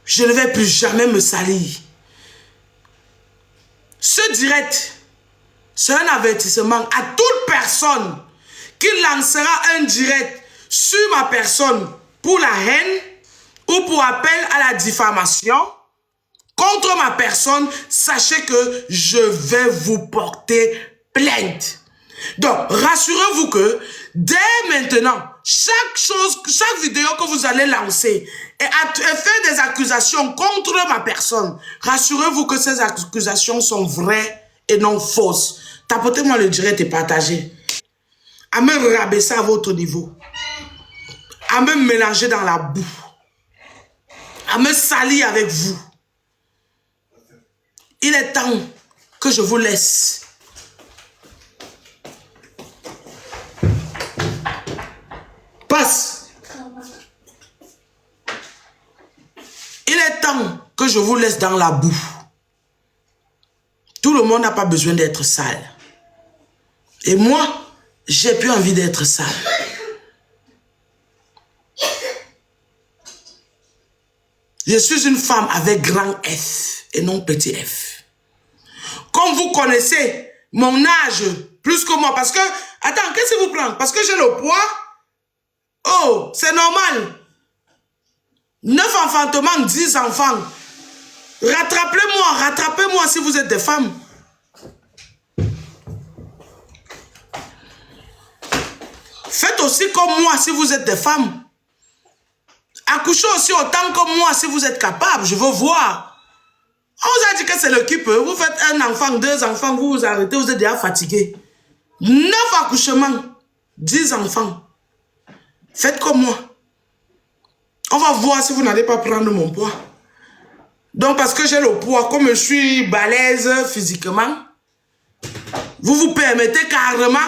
Je ne vais plus jamais me salir. Ce direct, c'est un avertissement à toute personne qui lancera un direct sur ma personne pour la haine ou pour appel à la diffamation contre ma personne. Sachez que je vais vous porter plainte. Donc, rassurez-vous que dès maintenant, chaque vidéo que vous allez lancer et faire des accusations contre ma personne, rassurez-vous que ces accusations sont vraies et non fausses. Tapotez-moi le direct et partagez. À me rabaisser à votre niveau. À me mélanger dans la boue. À me salir avec vous. Il est temps que je vous laisse. Passe. Il est temps que je vous laisse dans la boue. Tout le monde n'a pas besoin d'être sale. Et moi, j'ai plus envie d'être sale. Je suis une femme avec grand F et non petit f. Comme vous connaissez mon âge plus que moi, parce que, attends, qu'est-ce qui vous prend? Parce que j'ai le poids? Oh, c'est normal. 9 enfantements, 10 enfants. Rattrapez-moi si vous êtes des femmes. Faites aussi comme moi si vous êtes des femmes. Accouchez aussi autant que moi si vous êtes capable. Je veux voir. On vous a dit que c'est le qui peut. Vous faites un enfant, 2 enfants, vous vous arrêtez, vous êtes déjà fatigué. 9 accouchements, 10 enfants. Faites comme moi. On va voir si vous n'allez pas prendre mon poids. Donc parce que j'ai le poids, comme je suis balèze physiquement, vous vous permettez carrément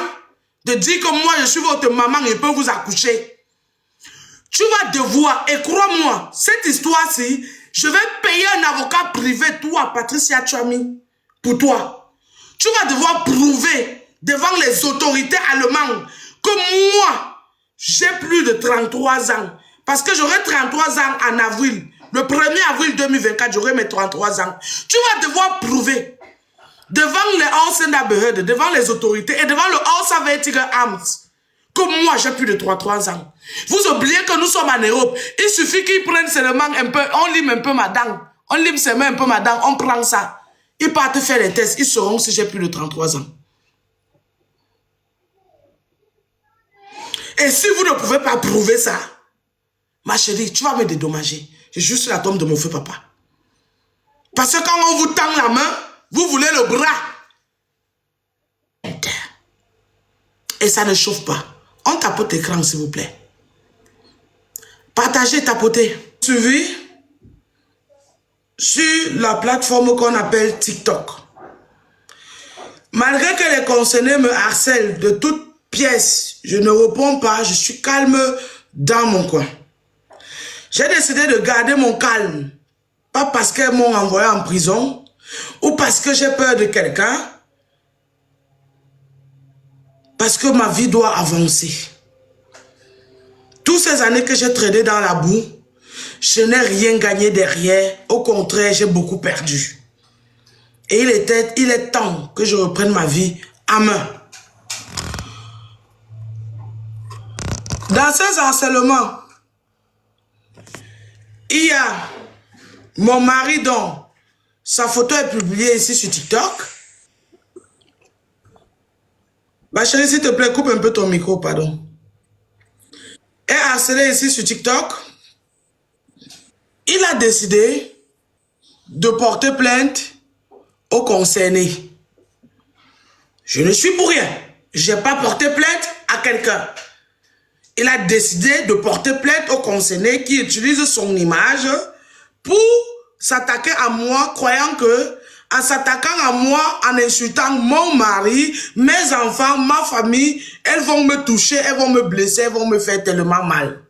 de dire que moi je suis votre maman et je peux vous accoucher. Tu vas devoir, et crois-moi, cette histoire-ci, je vais payer un avocat privé, toi, Patricia Chami, pour toi. Tu vas devoir prouver devant les autorités allemandes que moi, j'ai plus de 33 ans. Parce que j'aurai 33 ans en avril. Le 1er avril 2024, j'aurai mes 33 ans. Tu vas devoir prouver devant les Ausländerbehörde, devant les autorités et devant le Auswärtige Amt que moi, j'ai plus de 33 ans. Vous oubliez que nous sommes en Europe. Il suffit qu'ils prennent seulement un peu, on lime un peu ma dent. On lime seulement un peu ma dent, on prend ça. Ils partent faire les tests, ils sauront si j'ai plus de 33 ans. Et si vous ne pouvez pas prouver ça, ma chérie, tu vas me dédommager. C'est juste la tombe de mon feu papa. Parce que quand on vous tend la main, vous voulez le bras. Et ça ne chauffe pas. On tapote l'écran, s'il vous plaît. Partagez, tapotez. Suivi sur la plateforme qu'on appelle TikTok. Malgré que les concernés me harcèlent de toutes pièces, je ne réponds pas, je suis calme dans mon coin. J'ai décidé de garder mon calme. Pas parce qu'elles m'ont envoyé en prison ou parce que j'ai peur de quelqu'un. Parce que ma vie doit avancer. Toutes ces années que j'ai traîné dans la boue, je n'ai rien gagné derrière. Au contraire, j'ai beaucoup perdu. Et il est temps que je reprenne ma vie à main. Dans ces harcèlements, il y a mon mari dont sa photo est publiée ici sur TikTok. Ma chérie, s'il te plaît, coupe un peu ton micro, pardon. Est harcelé ici sur TikTok. Il a décidé de porter plainte aux concernés. Je ne suis pour rien. Je n'ai pas porté plainte à quelqu'un. Il a décidé de porter plainte aux concernés qui utilisent son image pour s'attaquer à moi, croyant que en s'attaquant à moi, en insultant mon mari, mes enfants, ma famille, elles vont me toucher, elles vont me blesser, elles vont me faire tellement mal.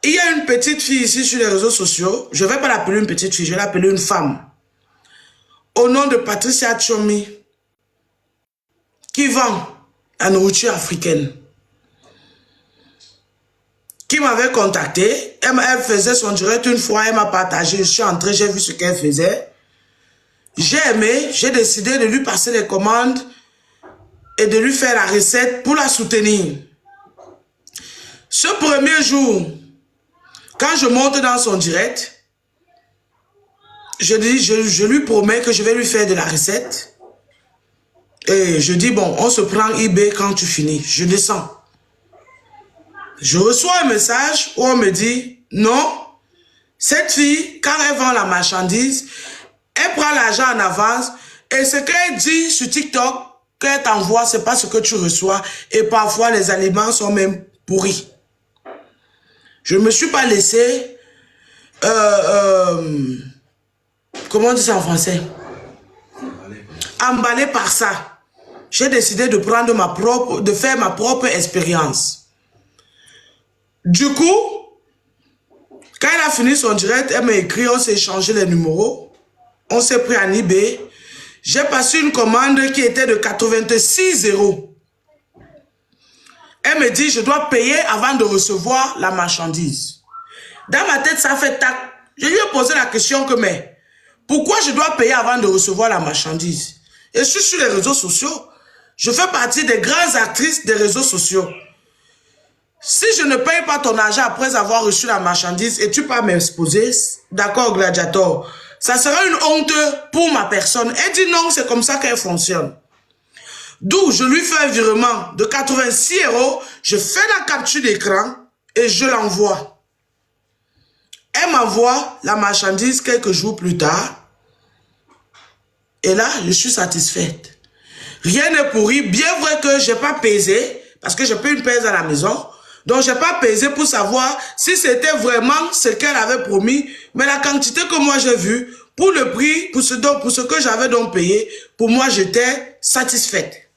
Il y a une petite fille ici sur les réseaux sociaux, je ne vais pas l'appeler une petite fille, je vais l'appeler une femme, au nom de Patricia Chami, qui vend la nourriture africaine. qui m'avait contacté. Elle faisait son direct une fois, elle m'a partagé, je suis entré, j'ai vu ce qu'elle faisait. J'ai aimé, j'ai décidé de lui passer les commandes et de lui faire la recette pour la soutenir. Ce premier jour, quand je monte dans son direct, je lui promets que je vais lui faire de la recette. Et je dis, bon, on se prend eBay quand tu finis. Je descends. Je reçois un message où on me dit, non, cette fille, quand elle vend la marchandise, elle prend l'argent en avance et ce qu'elle dit sur TikTok, qu'elle t'envoie, ce n'est pas ce que tu reçois. Et parfois, les aliments sont même pourris. Je ne me suis pas laissé, comment on dit ça en français? Emballé par ça. J'ai décidé de prendre de faire ma propre expérience. Du coup, quand elle a fini son direct, elle m'a écrit, on s'est échangé les numéros. On s'est pris en eBay. J'ai passé une commande qui était de 86 €. Elle me dit, je dois payer avant de recevoir la marchandise. Dans ma tête, ça fait tac. Je lui ai posé la question que, mais, pourquoi je dois payer avant de recevoir la marchandise? Et je suis sur les réseaux sociaux. Je fais partie des grandes actrices des réseaux sociaux. Si je ne paye pas ton argent après avoir reçu la marchandise et tu peux m'exposer, d'accord, Gladiator, ça sera une honte pour ma personne. Elle dit non, c'est comme ça qu'elle fonctionne. D'où je lui fais un virement de 86 €, je fais la capture d'écran et je l'envoie. Elle m'envoie la marchandise quelques jours plus tard. Et là, je suis satisfaite. Rien n'est pourri, bien vrai que je n'ai pas pesé, parce que je paye une pèse à la maison. Donc, je n'ai pas pesé pour savoir si c'était vraiment ce qu'elle avait promis. Mais la quantité que moi j'ai vue, pour le prix, pour ce que j'avais donc payé, pour moi, j'étais satisfaite.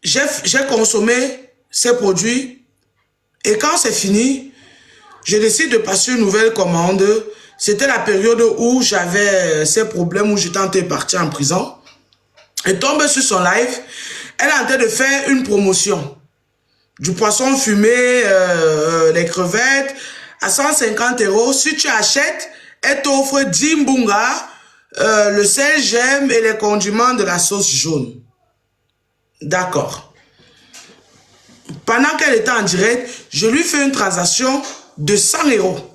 J'ai consommé ces produits et quand c'est fini, je décide de passer une nouvelle commande. C'était la période où j'avais ces problèmes, où j'étais en train de partir en prison. Et tombe sur son live, elle est en train de faire une promotion. Du poisson fumé, les crevettes, à 150 €. Si tu achètes, elle t'offre 10 mbunga, le sel gemme et les condiments de la sauce jaune. D'accord. Pendant qu'elle était en direct, je lui fais une transaction de 100 €.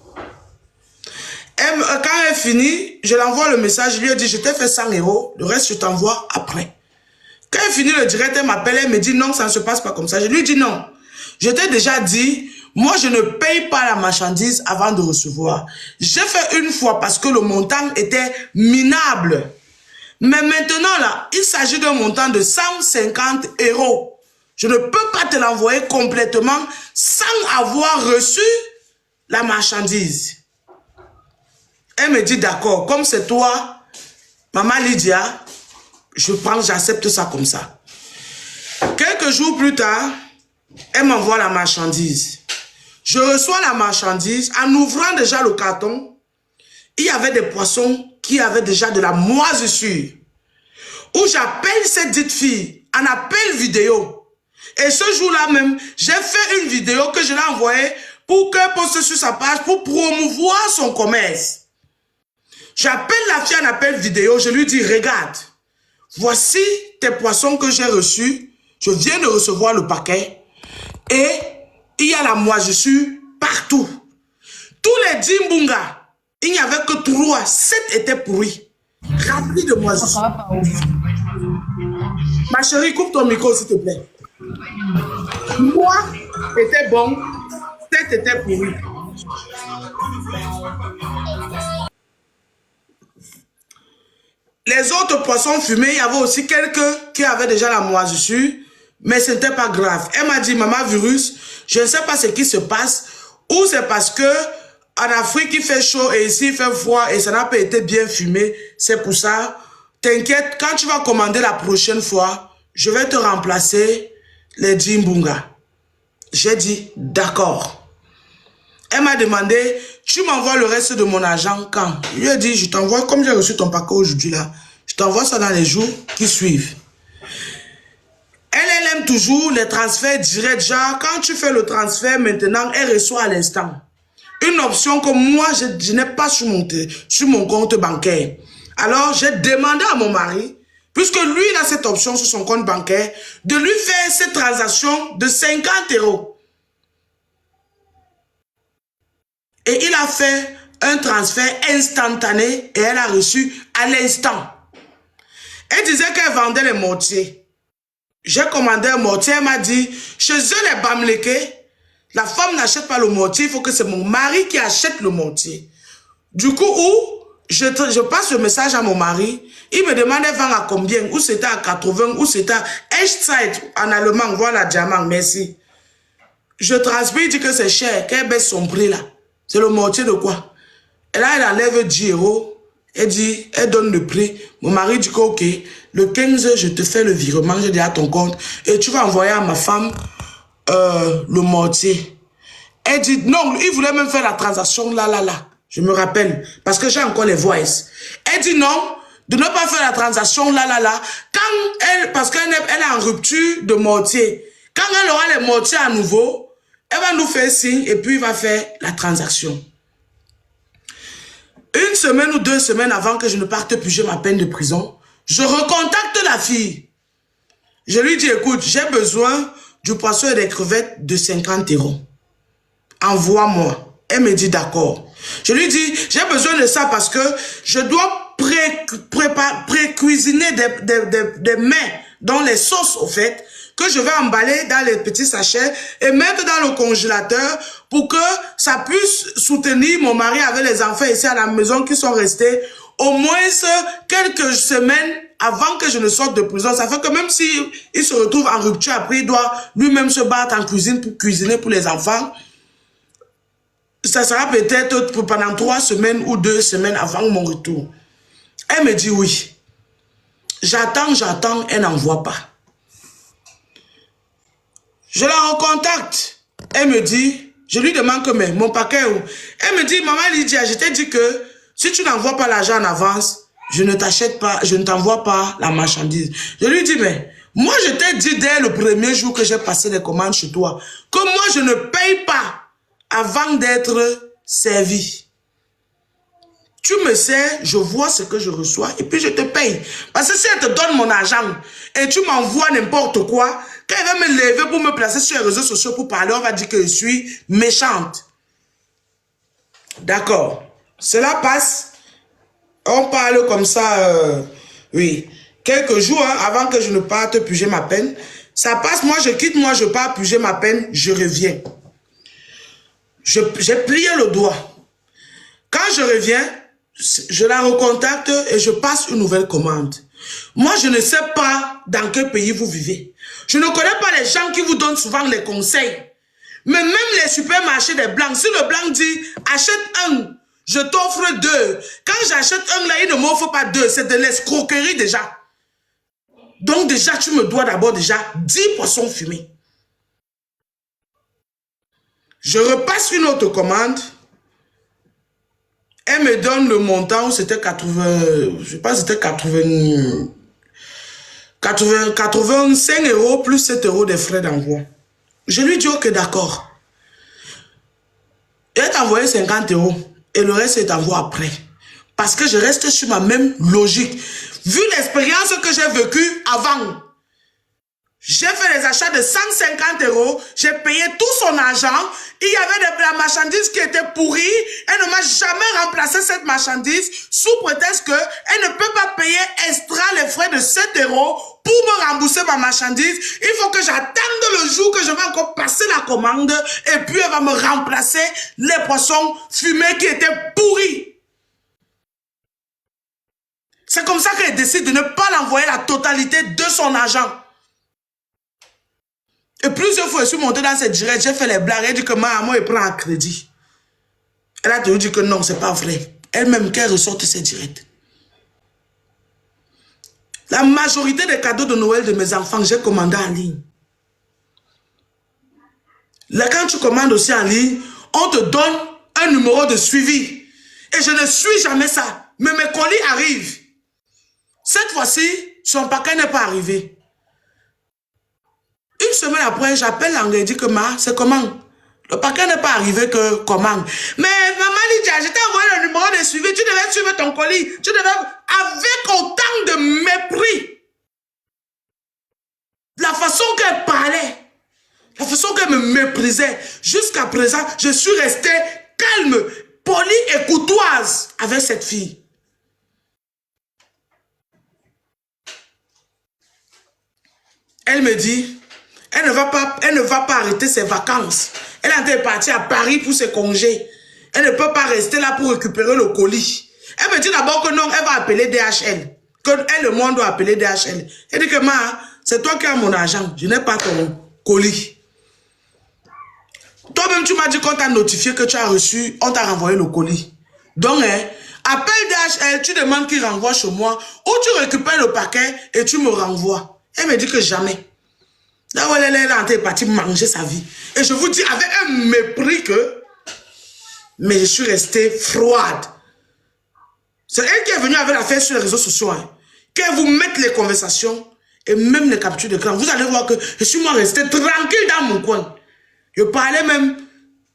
Quand elle finit, je l'envoie le message, je lui ai dit, je t'ai fait 100 €, le reste je t'envoie après. Quand elle finit le direct, elle m'appelle, elle me dit non, ça ne se passe pas comme ça. Je lui dis non. Je t'ai déjà dit, moi je ne paye pas la marchandise avant de recevoir. J'ai fait une fois parce que le montant était minable. Mais maintenant là, il s'agit d'un montant de 150 €. Je ne peux pas te l'envoyer complètement sans avoir reçu la marchandise. Elle me dit d'accord, comme c'est toi, Maman Lydia, j'accepte ça comme ça. Quelques jours plus tard, elle m'envoie la marchandise. Je reçois la marchandise, en ouvrant déjà le carton, il y avait des poissons qui avaient déjà de la moisissure. Où j'appelle cette dite fille en appel vidéo. Et ce jour-là même, j'ai fait une vidéo que je l'ai envoyée pour qu'elle poste sur sa page pour promouvoir son commerce. J'appelle la fille en appel vidéo, je lui dis, regarde, voici tes poissons que j'ai reçus, je viens de recevoir le paquet et il y a la moisissure partout. Tous les 10 mbunga, il n'y avait que 3, 7 étaient pourris, remplis de moisissure. Ma chérie, coupe ton micro s'il te plaît. 3 étaient bons, 7 étaient pourris. Les autres poissons fumés, il y avait aussi quelques qui avaient déjà la moisissure, mais ce n'était pas grave. Elle m'a dit, maman virus, je ne sais pas ce qui se passe, ou c'est parce que en Afrique il fait chaud et ici il fait froid et ça n'a pas été bien fumé. C'est pour ça, t'inquiète, quand tu vas commander la prochaine fois, je vais te remplacer les 10 mbunga. J'ai dit, d'accord. Elle m'a demandé, tu m'envoies le reste de mon argent quand? Je lui ai dit, je t'envoie, comme j'ai reçu ton paquet aujourd'hui là, je t'envoie ça dans les jours qui suivent. Elle aime toujours les transferts directs. Genre, quand tu fais le transfert maintenant, elle reçoit à l'instant. Une option que moi, je n'ai pas sur mon compte bancaire. Alors, j'ai demandé à mon mari, puisque lui, il a cette option sur son compte bancaire, de lui faire cette transaction de 50 €. Et il a fait un transfert instantané et elle a reçu à l'instant. Elle disait qu'elle vendait les mortiers. J'ai commandé un mortier, elle m'a dit, chez eux les Bamlékés, la femme n'achète pas le mortier, il faut que c'est mon mari qui achète le mortier. Du coup, je passe le message à mon mari, il me demande elle vend à combien, ou c'était à 80, ou c'était à Echtzeit en allemand, voilà diamant, merci. Je transmets, il dit que c'est cher, qu'elle baisse son prix là. C'est le mortier de quoi? Et là, elle enlève 10 €. Elle dit, elle donne le prix. Mon mari dit que, ok, le 15, je te fais le virement, je dis à ton compte, et tu vas envoyer à ma femme le mortier. Elle dit, non, il voulait même faire la transaction là. Je me rappelle, parce que j'ai encore les voices. Elle dit non, de ne pas faire la transaction là. Quand elle, parce qu'elle est en rupture de mortier. Quand elle aura les mortiers à nouveau, elle va nous faire signe et puis il va faire la transaction. Une semaine ou 2 semaines avant que je ne parte purger ma peine de prison, je recontacte la fille. Je lui dis, écoute, j'ai besoin du poisson et des crevettes de 50 €. Envoie-moi. Elle me dit d'accord. Je lui dis, j'ai besoin de ça parce que je dois pré-cuisiner des mets dans les sauces, au fait, que je vais emballer dans les petits sachets et mettre dans le congélateur pour que ça puisse soutenir mon mari avec les enfants ici à la maison qui sont restés au moins quelques semaines avant que je ne sorte de prison. Ça fait que même s'il se retrouve en rupture après, il doit lui-même se battre en cuisine pour cuisiner pour les enfants. Ça sera peut-être pendant 3 semaines ou 2 semaines avant mon retour. Elle me dit oui. J'attends, elle n'envoie pas. Je la recontacte. Elle me dit, je lui demande que mais mon paquet où? Elle me dit, maman Lydia, je t'ai dit que si tu n'envoies pas l'argent en avance, je ne t'achète pas, je ne t'envoie pas la marchandise. Je lui dis, mais moi je t'ai dit dès le premier jour que j'ai passé les commandes chez toi, que moi je ne paye pas avant d'être servi. Tu me sais, je vois ce que je reçois et puis je te paye. Parce que si elle te donne mon argent et tu m'envoies n'importe quoi, quand elle va me lever pour me placer sur les réseaux sociaux pour parler, on va dire que je suis méchante. D'accord. Cela passe. On parle comme ça, oui. Quelques jours avant que je ne parte purger ma peine. Ça passe, moi je quitte, moi je pars purger ma peine, je reviens. J'ai plié le doigt. Quand je reviens, je la recontacte et je passe une nouvelle commande. Moi, je ne sais pas dans quel pays vous vivez. Je ne connais pas les gens qui vous donnent souvent les conseils. Mais même les supermarchés des blancs, si le blanc dit achète un, je t'offre 2. Quand j'achète un là, il ne m'offre pas 2. C'est de l'escroquerie déjà. Donc déjà, tu me dois d'abord déjà 10 poissons fumés. Je repasse une autre commande. Elle me donne le montant, c'était 80, je sais pas, c'était 85 € plus 7 € des frais d'envoi. Je lui dis, ok, d'accord. Elle t'a envoyé 50 € et le reste est envoyé après. Parce que je reste sur ma même logique. Vu l'expérience que j'ai vécue avant, j'ai fait les achats de 150 €, j'ai payé tout son argent, il y avait de la marchandise qui était pourrie, elle ne m'a jamais remplacé cette marchandise sous prétexte qu'elle ne peut pas payer extra les frais de 7 € pour me rembourser ma marchandise. Il faut que j'attende le jour que je vais encore passer la commande et puis elle va me remplacer les poissons fumés qui étaient pourris. C'est comme ça qu'elle décide de ne pas l'envoyer la totalité de son argent. Et plusieurs fois, je suis montée dans cette directe, j'ai fait les blagues, elle dit que maman, elle prend un crédit. Elle a toujours dit que non, c'est pas vrai. Elle-même, qu'elle ressorte ses directs. La majorité des cadeaux de Noël de mes enfants, j'ai commandé en ligne. Là, quand tu commandes aussi en ligne, on te donne un numéro de suivi. Et je ne suis jamais ça. Mais mes colis arrivent. Cette fois-ci, son paquet n'est pas arrivé. Il Une semaine après, j'appelle l'anglais et dis que c'est comment? Le paquet n'est pas arrivé que comment? Mais maman Lydia, je t'ai envoyé le numéro de suivi, tu devais suivre ton colis, tu devais, avec autant de mépris. La façon qu'elle parlait, la façon qu'elle me méprisait, jusqu'à présent, je suis restée calme, polie et courtoise avec cette fille. Elle me dit, elle ne va pas arrêter ses vacances. Elle est partie à Paris pour ses congés. Elle ne peut pas rester là pour récupérer le colis. Elle me dit d'abord que non, elle va appeler DHL. Que elle et moi doit appeler DHL. Elle dit que c'est toi qui as mon argent. Je n'ai pas ton colis. Toi-même, tu m'as dit qu'on t'a notifié que tu as reçu, on t'a renvoyé le colis. Donc, appelle DHL, tu demandes qu'il renvoie chez moi, ou tu récupères le paquet et tu me renvoies. Elle me dit que jamais. Là où elle est partie manger sa vie. Et je vous dis, avec un mépris que... Mais je suis restée froide. C'est elle qui est venue avec l'affaire sur les réseaux sociaux. Hein. Qu'elle vous mette les conversations et même les captures d'écran. Vous allez voir que je suis moi restée tranquille dans mon coin. Je parlais même...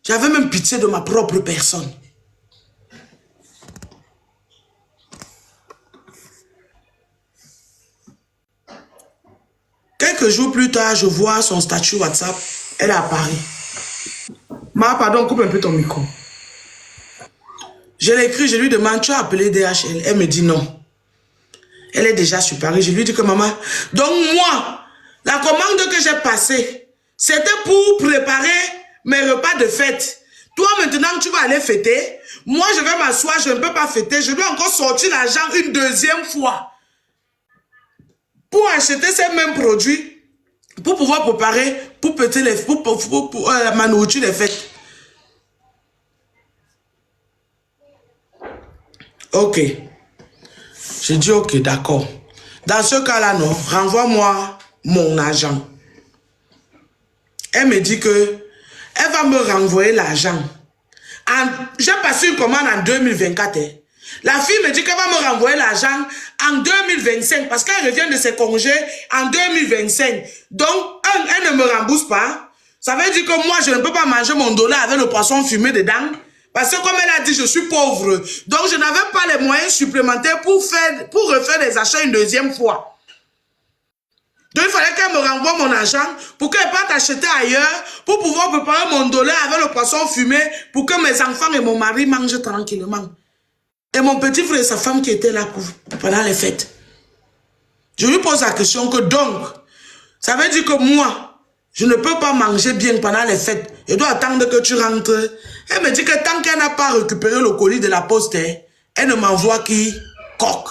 J'avais même pitié de ma propre personne. Quelques jours plus tard, je vois son statut WhatsApp. Elle est à Paris. Pardon, coupe un peu ton micro. Je l'ai écrit, je lui demande, tu as appelé DHL? Elle me dit non. Elle est déjà sur Paris. Je lui dis que maman, donc moi, la commande que j'ai passée, c'était pour préparer mes repas de fête. Toi, maintenant, tu vas aller fêter. Moi, je vais m'asseoir, je ne peux pas fêter. Je dois encore sortir l'argent une deuxième fois pour acheter ces mêmes produits, pour pouvoir préparer, pour péter les, pour ma nourriture des fêtes. Ok. J'ai dit ok, d'accord. Dans ce cas-là, non, renvoie-moi mon argent. Elle me dit que elle va me renvoyer l'argent. J'ai passé une commande en 2024. Hein. La fille me dit qu'elle va me renvoyer l'argent en 2025 parce qu'elle revient de ses congés en 2025. Donc, elle ne me rembourse pas. Ça veut dire que moi, je ne peux pas manger mon dollar avec le poisson fumé dedans. Parce que comme elle a dit, je suis pauvre. Donc, je n'avais pas les moyens supplémentaires pour refaire des achats une deuxième fois. Donc, il fallait qu'elle me renvoie mon argent pour qu'elle parte acheter ailleurs, pour pouvoir préparer mon dollar avec le poisson fumé, pour que mes enfants et mon mari mangent tranquillement. Et mon petit frère et sa femme qui étaient là pendant les fêtes. Je lui pose la question que donc, ça veut dire que moi, je ne peux pas manger bien pendant les fêtes. Je dois attendre que tu rentres. Elle me dit que tant qu'elle n'a pas récupéré le colis de la poste, elle ne m'envoie qui coq.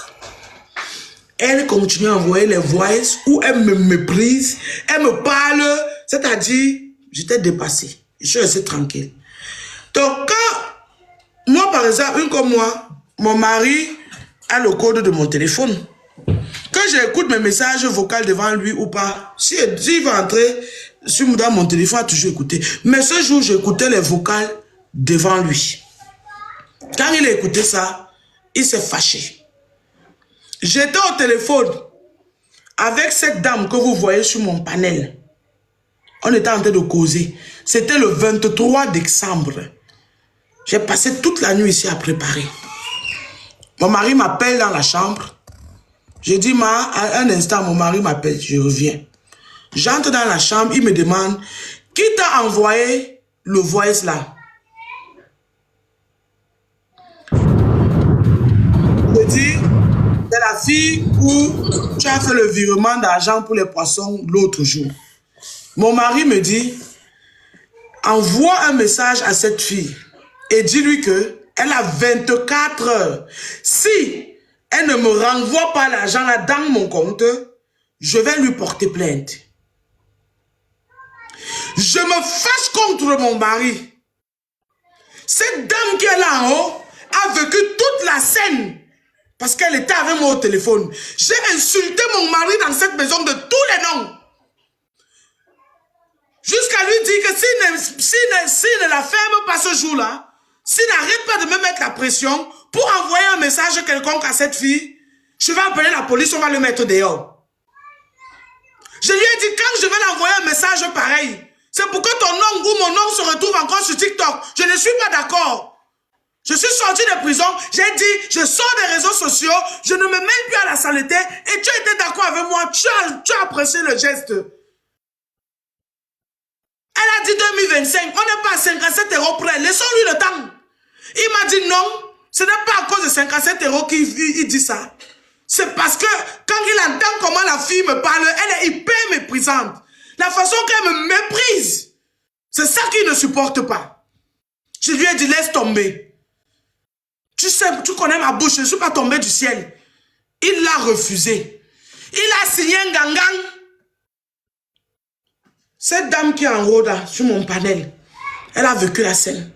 Elle continue à envoyer les voices où elle me méprise, elle me parle, c'est-à-dire, j'étais dépassée. Je suis restée tranquille. Donc, quand, moi par exemple, une comme moi, mon mari a le code de mon téléphone. Quand j'écoute mes messages vocaux devant lui ou pas, s'il va entrer dans mon téléphone, il a toujours écouté. Mais ce jour, j'écoutais les vocales devant lui. Quand il a écouté ça, il s'est fâché. J'étais au téléphone avec cette dame que vous voyez sur mon panel. On était en train de causer. C'était le 23 décembre. J'ai passé toute la nuit ici à préparer. Mon mari m'appelle dans la chambre. J'ai dit, un instant, mon mari m'appelle, je reviens. J'entre dans la chambre, il me demande, qui t'a envoyé le voice là? Je dis, c'est la fille où tu as fait le virement d'argent pour les poissons l'autre jour. Mon mari me dit, envoie un message à cette fille et dis-lui que elle a 24 heures. Si elle ne me renvoie pas l'argent là dans mon compte, je vais lui porter plainte. Je me fâche contre mon mari. Cette dame qui est là en haut a vécu toute la scène parce qu'elle était avec moi au téléphone. J'ai insulté mon mari dans cette maison de tous les noms. Jusqu'à lui dire que s'il ne la ferme pas ce jour-là, s'il n'arrête pas de me mettre la pression pour envoyer un message quelconque à cette fille, je vais appeler la police, on va le mettre dehors. Je lui ai dit, quand je vais l'envoyer un message pareil, c'est pour que ton nom ou mon nom se retrouve encore sur TikTok. Je ne suis pas d'accord. Je suis sorti de prison, j'ai dit, je sors des réseaux sociaux, je ne me mêle plus à la saleté, et tu as été d'accord avec moi, tu as apprécié le geste. Elle a dit 2025, on n'est pas à 57 € près, laissons-lui le temps. Il m'a dit non, ce n'est pas à cause de 57 € qu'il dit ça. C'est parce que quand il entend comment la fille me parle, elle est hyper méprisante. La façon qu'elle me méprise, c'est ça qu'il ne supporte pas. Je lui ai dit, laisse tomber. Tu sais, tu connais ma bouche, je ne suis pas tombé du ciel. Il l'a refusé. Il a signé un gangang. Cette dame qui est en haut là, sur mon panel, elle a vécu la scène.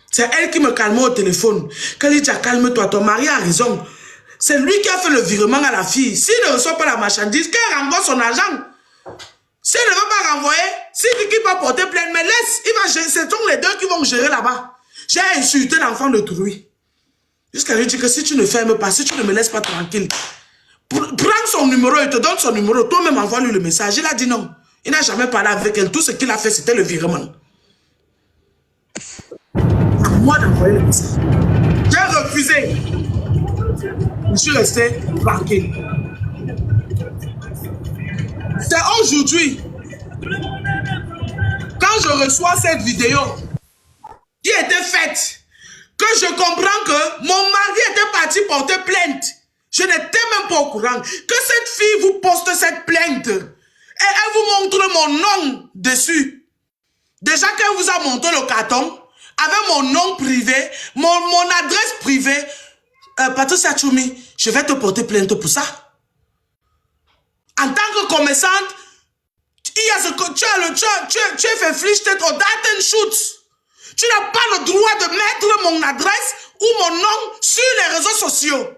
C'est elle qui me calmait au téléphone. Quand il dit, calme-toi, ton mari a raison. C'est lui qui a fait le virement à la fille. S'il ne reçoit pas la marchandise, qu'elle renvoie son argent. S'il ne veut pas renvoyer, s'il dit qu'il va porter plainte, mais laisse, il va gérer, ce sont les deux qui vont gérer là-bas. J'ai insulté l'enfant de Trouy. Jusqu'à lui dire que si tu ne fermes pas, si tu ne me laisses pas tranquille, prends son numéro, il te donne son numéro, toi-même envoie-lui le message. Il a dit non. Il n'a jamais parlé avec elle. Tout ce qu'il a fait, c'était le virement. À moi d'envoyer le message. J'ai refusé. Je suis resté tranquille. C'est aujourd'hui, quand je reçois cette vidéo qui était faite, que je comprends que mon mari était parti porter plainte. Je n'étais même pas au courant. Que cette fille vous poste cette plainte. Et elle vous montre mon nom dessus. Déjà qu'elle vous a montré le carton, avec mon nom privé, mon adresse privée, Patricia Choumi, je vais te porter plainte pour ça. En tant que commerçante, il y a ce que tu es fait flic tête au Datenschutz. Tu n'as pas le droit de mettre mon adresse ou mon nom sur les réseaux sociaux.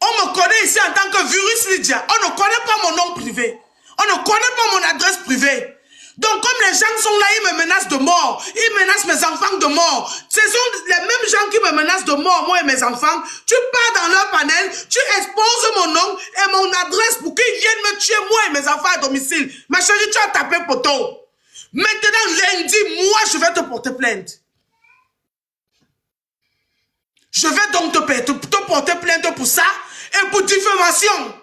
On me connaît ici en tant que Virus Lydia. On ne connaît pas mon nom privé. On ne connaît pas mon adresse privée. Donc comme les gens sont là, ils me menacent de mort. Ils menacent mes enfants de mort. Ce sont les mêmes gens qui me menacent de mort, moi et mes enfants. Tu pars dans leur panel, tu exposes mon nom et mon adresse pour qu'ils viennent me tuer, moi et mes enfants à domicile. Ma chérie, tu as tapé poteau. Maintenant, lundi, moi, je vais te porter plainte. Je vais donc te porter plainte pour ça et pour diffamation.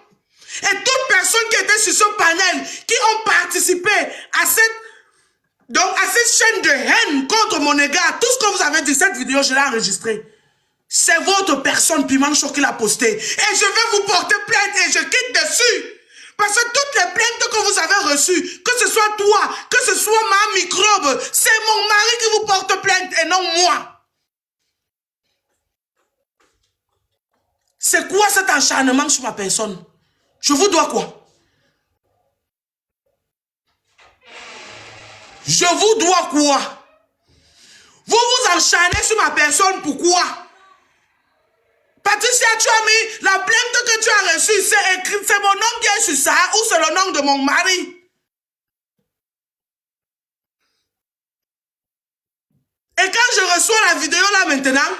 Et toute personne qui était sur ce panel, qui ont participé à cette chaîne de haine contre mon égard, tout ce que vous avez dit, cette vidéo, je l'ai enregistrée. C'est votre personne, Piment Show, qui l'a postée. Et je vais vous porter plainte et je quitte dessus. Parce que toutes les plaintes que vous avez reçues, que ce soit toi, que ce soit ma microbe, c'est mon mari qui vous porte plainte et non moi. C'est quoi cet acharnement sur ma personne? Je vous dois quoi? Je vous dois quoi? Vous vous acharnez sur ma personne, pourquoi? Patricia, tu as mis la plainte que tu as reçue, c'est mon nom qui est sur ça ou c'est le nom de mon mari? Et quand je reçois la vidéo là maintenant,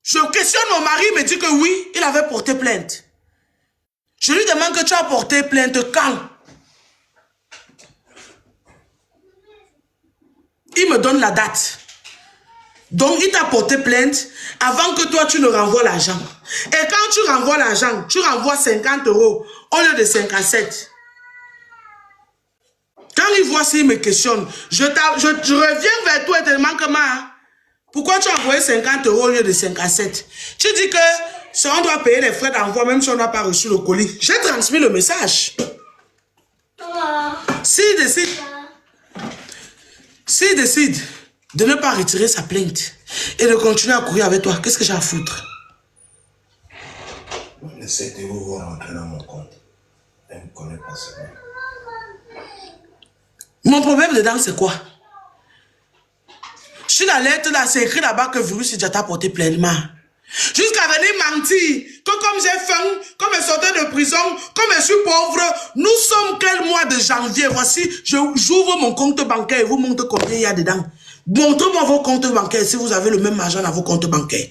je questionne mon mari, il me dit que oui, il avait porté plainte. Je lui demande que tu as porté plainte quand? Il me donne la date. Donc, il t'a porté plainte avant que toi, tu ne renvoies l'argent. Et quand tu renvoies l'argent, tu renvoies 50 € au lieu de 57. Quand il voit ça, il me questionne. Je reviens vers toi et te demande comment. Pourquoi tu as envoyé 50 € au lieu de 57? Tu dis que si on doit payer les frais d'envoi, même si on n'a pas reçu le colis. J'ai transmis le message. S'il décide de ne pas retirer sa plainte et de continuer à courir avec toi, qu'est-ce que j'ai à foutre? Laissez-vous voir rentrer dans mon compte. Elle ne me connaît pas seulement. Mon problème dedans, c'est quoi? Sur la lettre là, c'est écrit là-bas que Virus Lydia t'a porté pleinement. Jusqu'à venir mentir que comme j'ai faim, comme je sortais de prison, comme je suis pauvre, nous sommes quel mois de janvier? Voici, j'ouvre mon compte bancaire et vous montre combien il y a dedans. Montrez-moi vos comptes bancaires si vous avez le même argent dans vos comptes bancaires.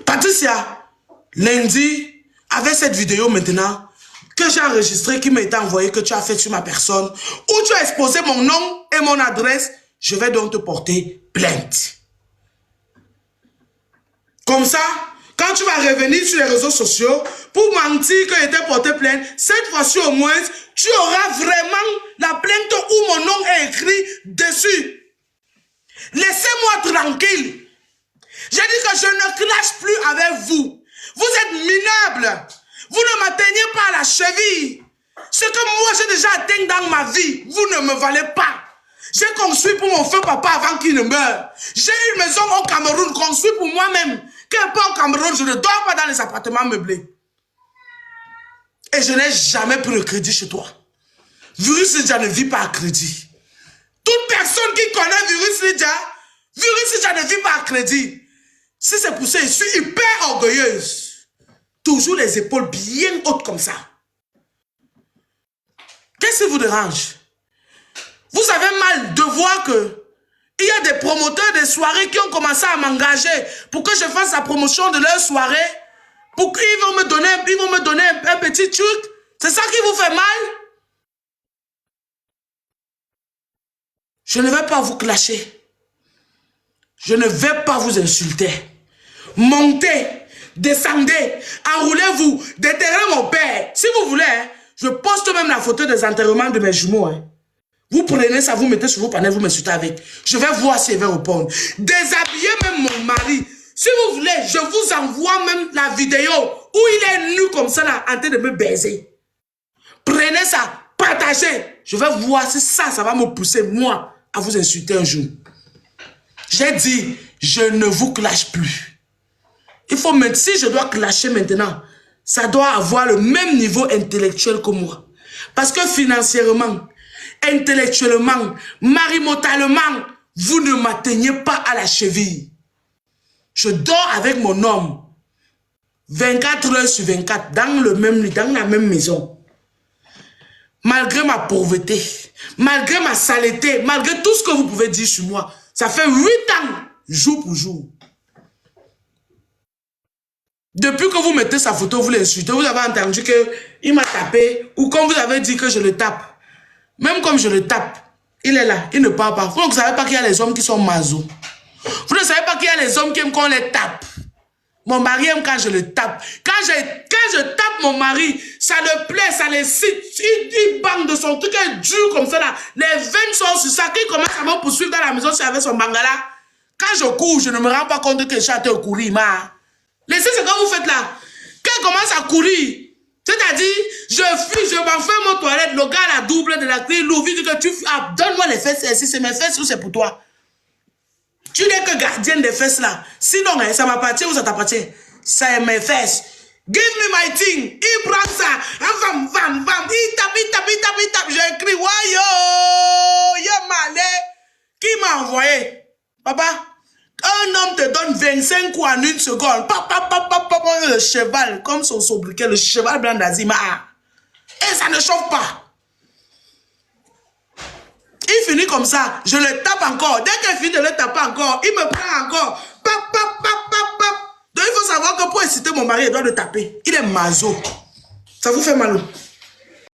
Patricia, lundi, avec cette vidéo maintenant, que j'ai enregistrée, qui m'a été envoyée, que tu as fait sur ma personne, où tu as exposé mon nom et mon adresse, je vais donc te porter plainte. Comme ça, quand tu vas revenir sur les réseaux sociaux pour mentir que j'étais porté plainte, cette fois-ci au moins, tu auras vraiment la plainte où mon nom est écrit dessus. Laissez-moi tranquille. J'ai dit que je ne clash plus avec vous. Vous êtes minables. Vous ne m'atteignez pas à la cheville. Ce que moi j'ai déjà atteint dans ma vie, vous ne me valez pas. J'ai construit pour mon feu papa avant qu'il ne meure. J'ai une maison au Cameroun construite pour moi-même. Qu'importe au Cameroun, je ne dors pas dans les appartements meublés. Et je n'ai jamais pris le crédit chez toi. Virus Lydia ne vit pas à crédit. Toute personne qui connaît Virus Lydia ne vit pas à crédit. Si c'est pour ça, je suis hyper orgueilleuse. Toujours les épaules bien hautes comme ça. Qu'est-ce qui vous dérange? Vous avez mal de voir que il y a des promoteurs de soirées qui ont commencé à m'engager pour que je fasse la promotion de leur soirée. Pour qu'ils vont me donner un petit truc. C'est ça qui vous fait mal? Je ne vais pas vous clasher. Je ne vais pas vous insulter. Montez, descendez, enroulez-vous, déterrez mon père. Si vous voulez, je poste même la photo des enterrements de mes jumeaux. Vous prenez ça, vous mettez sur vos panels, vous m'insultez avec. Je vais voir si il va répondre. Déshabillez même mon mari. Si vous voulez, je vous envoie même la vidéo où il est nu comme ça là, en train de me baiser. Prenez ça, partagez. Je vais voir si ça va me pousser, moi, à vous insulter un jour. J'ai dit, je ne vous clash plus. Il faut même, si je dois clasher maintenant, ça doit avoir le même niveau intellectuel que moi. Parce que financièrement, intellectuellement, marimotalement, vous ne m'atteignez pas à la cheville. Je dors avec mon homme 24 heures sur 24 dans le même lit, dans la même maison. Malgré ma pauvreté, malgré ma saleté, malgré tout ce que vous pouvez dire sur moi, ça fait 8 ans, jour pour jour. Depuis que vous mettez sa photo, vous l'insultez, vous avez entendu qu'il m'a tapé, ou comme vous avez dit que je le tape. Même comme je le tape, il est là, il ne parle pas. Vous ne savez pas qu'il y a les hommes qui sont maso. Vous ne savez pas qu'il y a les hommes qui aiment qu'on les tape. Mon mari aime quand je le tape. Quand je tape mon mari, ça le plaît, ça le cite. Il bang de son truc, il est dur comme ça là. Les veines sont sur ça. Qu'il commence à me poursuivre dans la maison si avec son bangala. Quand je cours, je ne me rends pas compte que je suis en train de courir. Laissez ce que vous faites là. Quand il commence à courir, c'est-à-dire, je fuis, je m'enferme aux toilettes, le gars à la double de la clé, l'ouvre, dit que tu fuis. Ah, donne-moi les fesses, si c'est mes fesses ou c'est pour toi. Tu n'es que gardienne des fesses là. Sinon, ça m'appartient ou ça t'appartient? C'est mes fesses. Give me my thing. Il prend ça. Il tape. J'ai écrit, wayo, malé. Qui m'a envoyé? Papa, un homme te donne 25 coups en une seconde. Le cheval, comme son sobriquet, le cheval blanc d'Azima. Et ça ne chauffe pas. Il finit comme ça, je le tape encore. Dès qu'il finit de le taper encore, il me prend encore. Donc il faut savoir que pour inciter mon mari, il doit le taper. Il est maso. Ça vous fait mal?